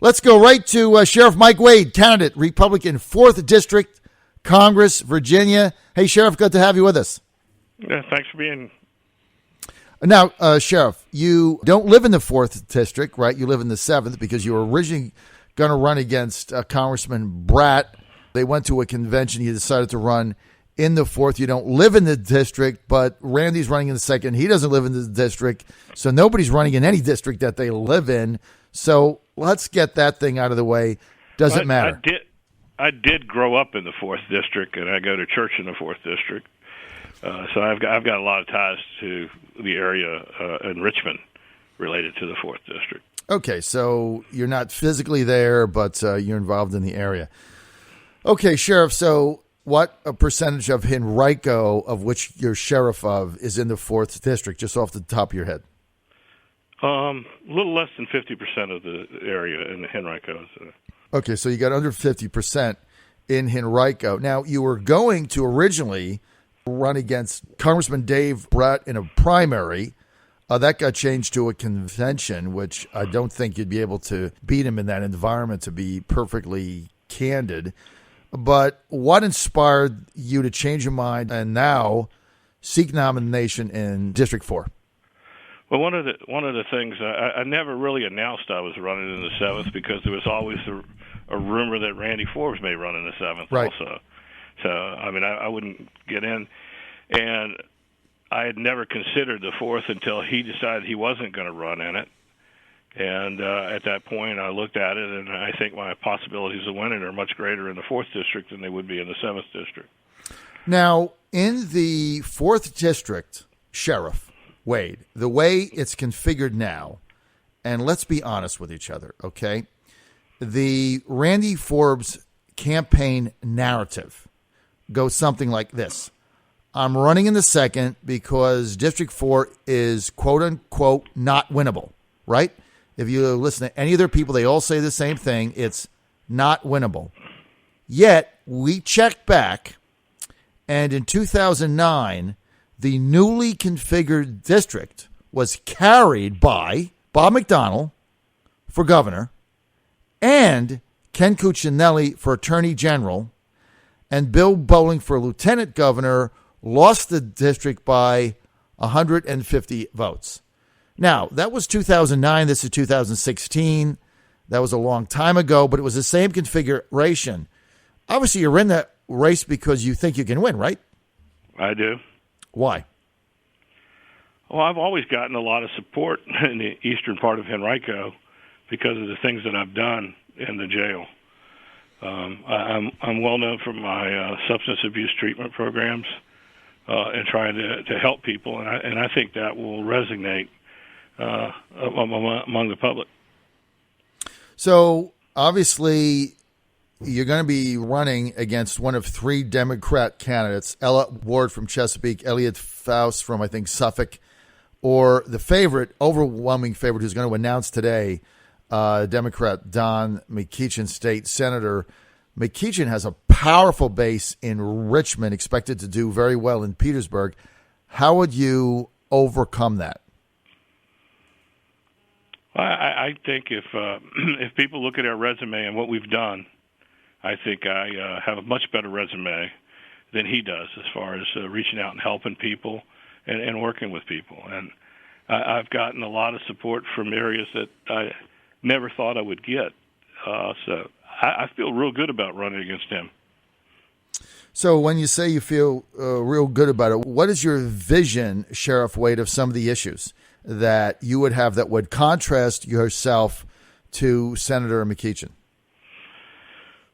Let's go right to Sheriff Mike Wade, candidate, Republican, 4th District, Congress, Virginia. Hey, Sheriff, good to have you with us. Yeah, thanks for being. Now, Sheriff, you don't live in the 4th District, right? You live in the 7th because you were originally going to run against Congressman Bratt. They went to a convention. You decided to run in the 4th. You don't live in the district, but Randy's running in the 2nd. He doesn't live in the district, so nobody's running in any district that they live in. So let's get that thing out of the way. Doesn't matter. I did grow up in the 4th District, and I go to church in the 4th District. So I've got a lot of ties to the area in Richmond related to the 4th District. Okay, so you're not physically there, but you're involved in the area. Okay, Sheriff, so what a percentage of Henrico, of which you're sheriff of, is in the 4th District, just off the top of your head? A little less than 50% of the area in Henrico. Okay, so you got under 50% in Henrico. Now, you were going to originally run against Congressman Dave Bratt in a primary. That got changed to a convention, which I don't think you'd be able to beat him in that environment, to be perfectly candid. But what inspired you to change your mind and now seek nomination in District 4? Well, one of the things I never really announced I was running in the 7th because there was always a rumor that Randy Forbes may run in the 7th also. So, I mean, I wouldn't get in. And I had never considered the 4th until he decided he wasn't going to run in it. And at that point, I looked at it, and I think my possibilities of winning are much greater in the 4th District than they would be in the 7th District. Now, in the 4th District, Sheriff Wade, the way it's configured now, and let's be honest with each other, okay? The Randy Forbes campaign narrative goes something like this. I'm running in the 2nd because District 4 is quote-unquote not winnable, right? If you listen to any of their people, they all say the same thing. It's not winnable. Yet, we checked back, and in 2009, the newly configured district was carried by Bob McDonnell for governor and Ken Cuccinelli for attorney general, and Bill Bowling for lieutenant governor lost the district by 150 votes. Now, that was 2009. This is 2016. That was a long time ago, but it was the same configuration. Obviously, you're in that race because you think you can win, right? I do. Why? Well, I've always gotten a lot of support in the eastern part of Henrico because of the things that I've done in the jail. I'm well known for my substance abuse treatment programs and trying to help people, and I think that will resonate among the public. So, obviously, you're going to be running against one of 3 Democrat candidates, Ella Ward from Chesapeake, Elliot Faust from, I think, Suffolk, or the favorite, overwhelming favorite who's going to announce today, Democrat Don McEachin, state senator. McEachin has a powerful base in Richmond, expected to do very well in Petersburg. How would you overcome that? I think if people look at our resume and what we've done, I think I have a much better resume than he does as far as reaching out and helping people and working with people. And I've gotten a lot of support from areas that I never thought I would get. So I feel real good about running against him. So when you say you feel real good about it, what is your vision, Sheriff Wade, of some of the issues that you would have that would contrast yourself to Senator McEachin?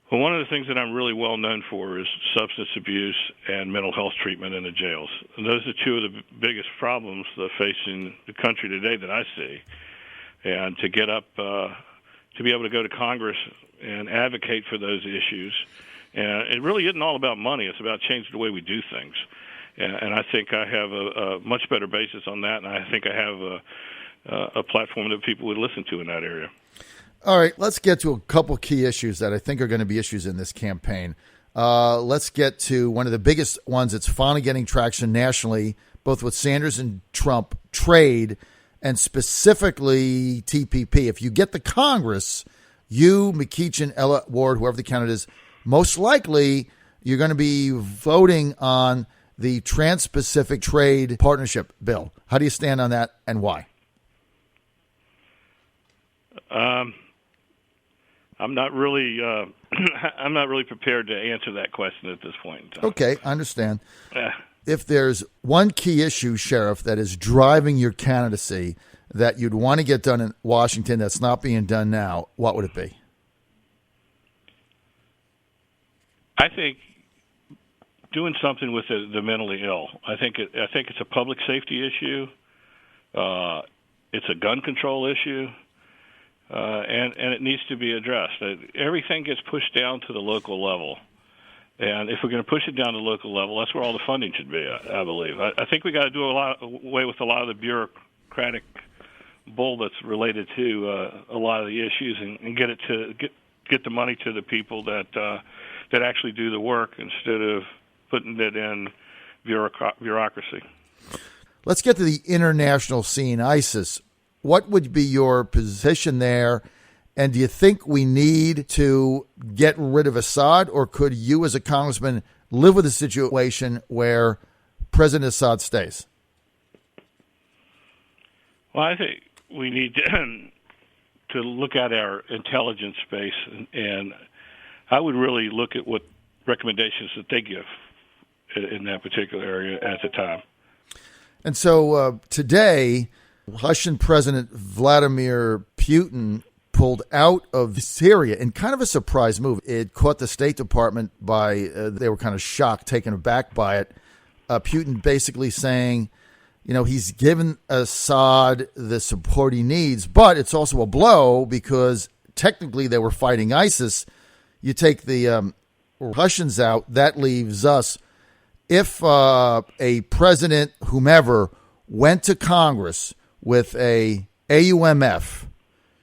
Well, one of the things that I'm really well known for is substance abuse and mental health treatment in the jails. And those are 2 of the biggest problems facing the country today that I see. And to get up, to be able to go to Congress and advocate for those issues, and it really isn't all about money. It's about changing the way we do things. And I think I have a much better basis on that, and I think I have a platform that people would listen to in that area. All right, let's get to a couple key issues that I think are going to be issues in this campaign. Let's get to one of the biggest ones that's finally getting traction nationally, both with Sanders and Trump, trade, and specifically TPP. If you get the Congress, you, McEachin, Ella Ward, whoever the candidate is, most likely you're going to be voting on the Trans-Pacific Trade Partnership bill. How do you stand on that, and why? I'm not really I'm not really prepared to answer that question at this point in time. Okay, I understand. If there's one key issue, Sheriff, that is driving your candidacy that you'd want to get done in Washington that's not being done now, what would it be? I think doing something with the mentally ill. I think it's a public safety issue. It's a gun control issue. And it needs to be addressed. Everything gets pushed down to the local level. And if we're going to push it down to the local level, that's where all the funding should be, I believe. I think we got to do away with a lot of the bureaucratic bull that's related to a lot of the issues and get the money to the people that actually do the work instead of putting it in bureaucracy. Let's get to the international scene, ISIS. What would be your position there? And do you think we need to get rid of Assad, or could you as a congressman live with a situation where President Assad stays? Well, I think we need to look at our intelligence space, and I would really look at what recommendations that they give in that particular area at the time. And so today, Russian President Vladimir Putin pulled out of Syria in kind of a surprise move. It caught the State Department they were kind of shocked, taken aback by it. Putin basically saying, he's given Assad the support he needs, but it's also a blow because technically they were fighting ISIS. You take the Russians out, that leaves us. If a president, whomever, went to Congress with a AUMF,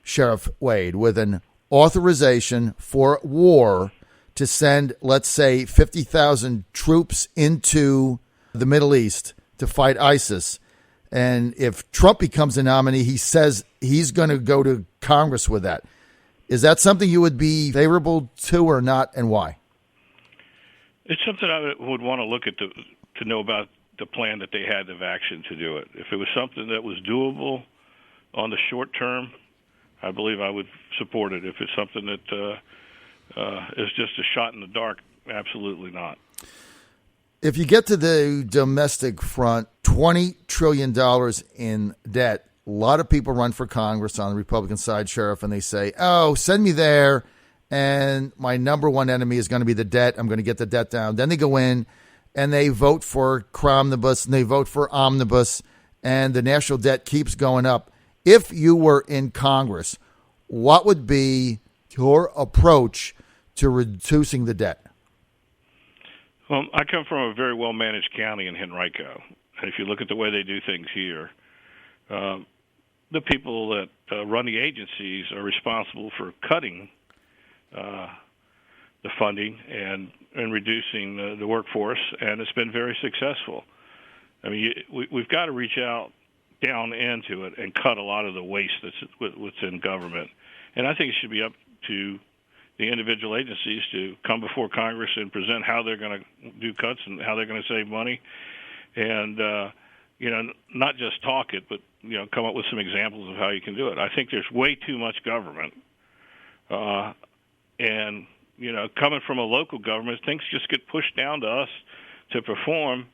Sheriff Wade, with an authorization for war to send, let's say, 50,000 troops into the Middle East to fight ISIS, and if Trump becomes a nominee, he says he's going to go to Congress with that. Is that something you would be favorable to or not, and why? It's something I would want to look at to know about the plan that they had of action to do it. If it was something that was doable on the short term, I believe I would support it. If it's something that is just a shot in the dark, absolutely not. If you get to the domestic front, $20 trillion in debt, a lot of people run for Congress on the Republican side, Sheriff, and they say, send me there, and my number one enemy is going to be the debt. I'm going to get the debt down. Then they go in and they vote for Cromnibus and they vote for Omnibus, and the national debt keeps going up. If you were in Congress, what would be your approach to reducing the debt? Well, I come from a very well-managed county in Henrico. And if you look at the way they do things here, the people that run the agencies are responsible for cutting the funding and reducing the workforce, and it's been very successful. I mean, we've got to reach out down into it and cut a lot of the waste that's in government. And I think it should be up to the individual agencies to come before Congress and present how they're going to do cuts and how they're going to save money, and not just talk it, but come up with some examples of how you can do it. I think there's way too much government, and coming from a local government, things just get pushed down to us to perform,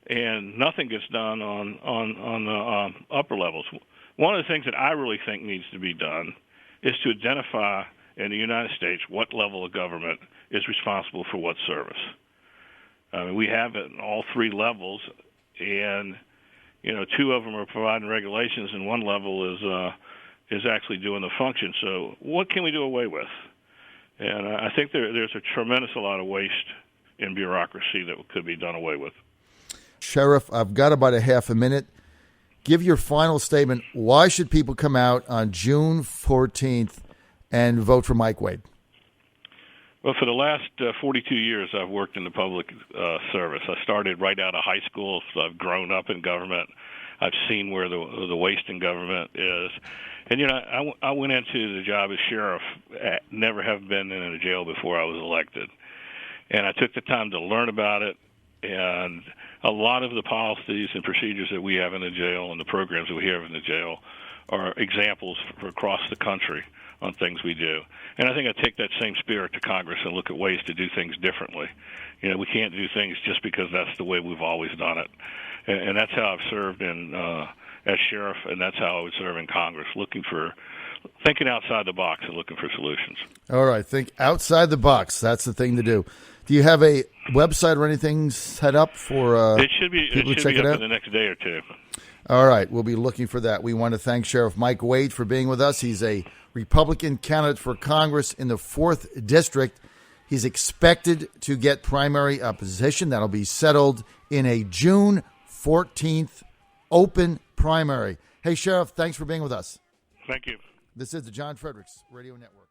and nothing gets done on the upper levels. One of the things that I really think needs to be done is to identify in the United States what level of government is responsible for what service. I mean, we have it in all three levels, and two of them are providing regulations, and one level is actually doing the function. So, what can we do away with? And I think there's a tremendous lot of waste in bureaucracy that could be done away with. Sheriff, I've got about a half a minute. Give your final statement. Why should people come out on June 14th and vote for Mike Wade? Well, for the last 42 years, I've worked in the public service. I started right out of high school, so I've grown up in government. I've seen where the waste in government is. And, I went into the job as sheriff, never have been in a jail before I was elected. And I took the time to learn about it. And a lot of the policies and procedures that we have in the jail and the programs that we have in the jail are examples for across the country on things we do. And I think I take that same spirit to Congress and look at ways to do things differently. We can't do things just because that's the way we've always done it. And that's how I've served as sheriff, and that's how I would serve in Congress, thinking outside the box and looking for solutions. All right, think outside the box. That's the thing to do. Do you have a website or anything set up for it should be people to check up it out? in the next day or two. All right, we'll be looking for that. We want to thank Sheriff Mike Wade for being with us. He's a Republican candidate for Congress in the 4th District. He's expected to get primary opposition. That'll be settled in a June 14th open primary. Hey, Sheriff, thanks for being with us. Thank you. This is the John Fredericks Radio Network.